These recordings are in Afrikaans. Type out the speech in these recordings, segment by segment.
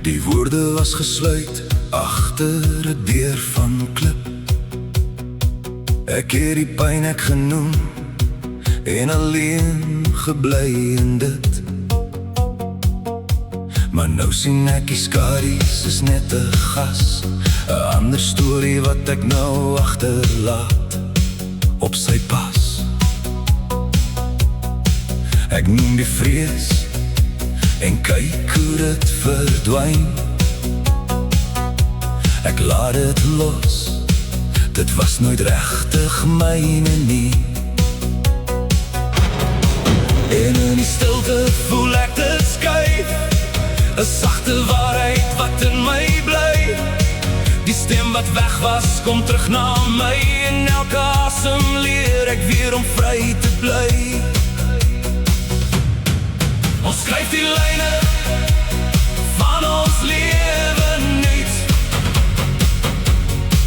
Die woorde was gesluit agter 'n deur van klip. Ek het die pyn ek genoem en alleen gebly in dit. Maar nou sien ek die skadu's is net 'n gas, 'n ander storie wat ek nou agterlaat op sy pas. Ek noem die vrees en kyk hoe dit verdwyn. Ek laat dit los, dit was nooit regtig myne nie. En in die stilte voel ek dit skuif, 'n sagte waarheid wat in my bly. Die stem wat weg was, kom terug na my. En elke asem leer ek weer om vry te bly. Ons skryf die lyne van ons lewe nuut.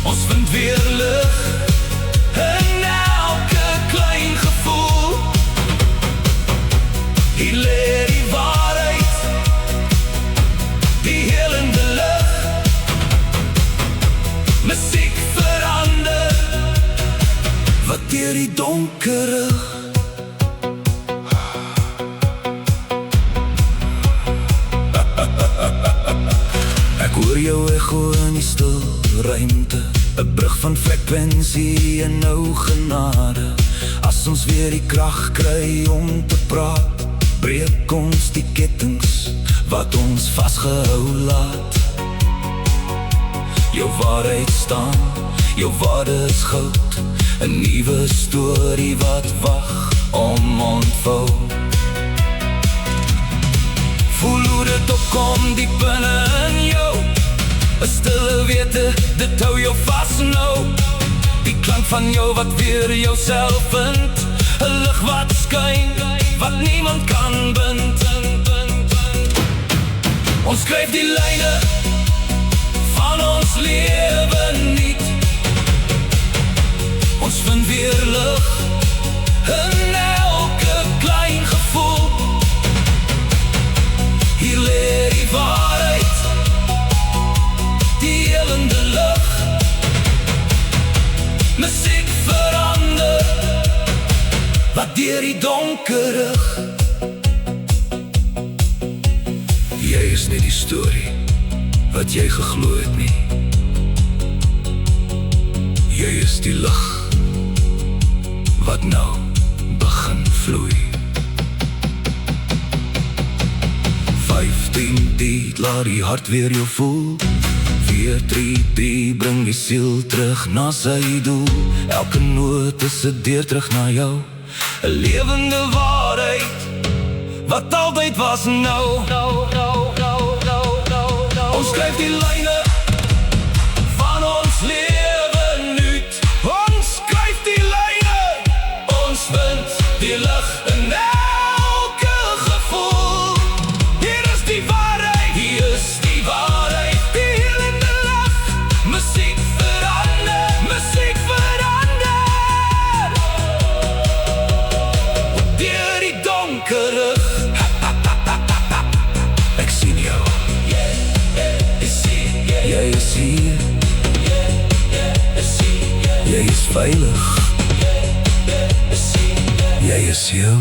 Ons vind weer lig in elke klein gevoel. Hier lê die waarheid, die helende lig. Musiek verander wat deur die donkere. Ek hoor jou echo in die stil ruimte, 'n brug van frekwensie en nou genade. As ons weer die krag kry om te praat, breek ons die kettings wat ons vasgehou laat. Jou waarheid staan, jou waarde is goud, 'n nuwe storie wat wag om ontvou. Voel hoe dit opkom diep binne in jou, 'n stille wete, dit hou jou vas nou. Die klank van jou wat weer jouself vind, 'n lig wat skyn, wat niemand kan bind. Ons skryf die lyne van ons lewe nuut. Ons vind weer lig in elke klein gevoel. Hier lê die waarheid, die helende lig. Musiek verander wat deur die donker rig. Jy is nie die storie wat jy geglo het nie. Jy is die lig wat nou begin vloei. 15 die laat die hart weer jou voel. 4-3-3 bring die siel terug na sy doel. Elke noot is 'n deur terug na jou, 'n lewende waarheid wat altyd was nou. Ons skryf die lyne van ons lewe nuut. Ons skryf die lyne, ons vind die lig in elke gevoel. Hier is die waarheid, hier is die waarheid, die helende lig. Musiek verander, musiek verander deur die donker rig. Ek sien jou. Jy is hier. Jy is veilig. Jy is jou.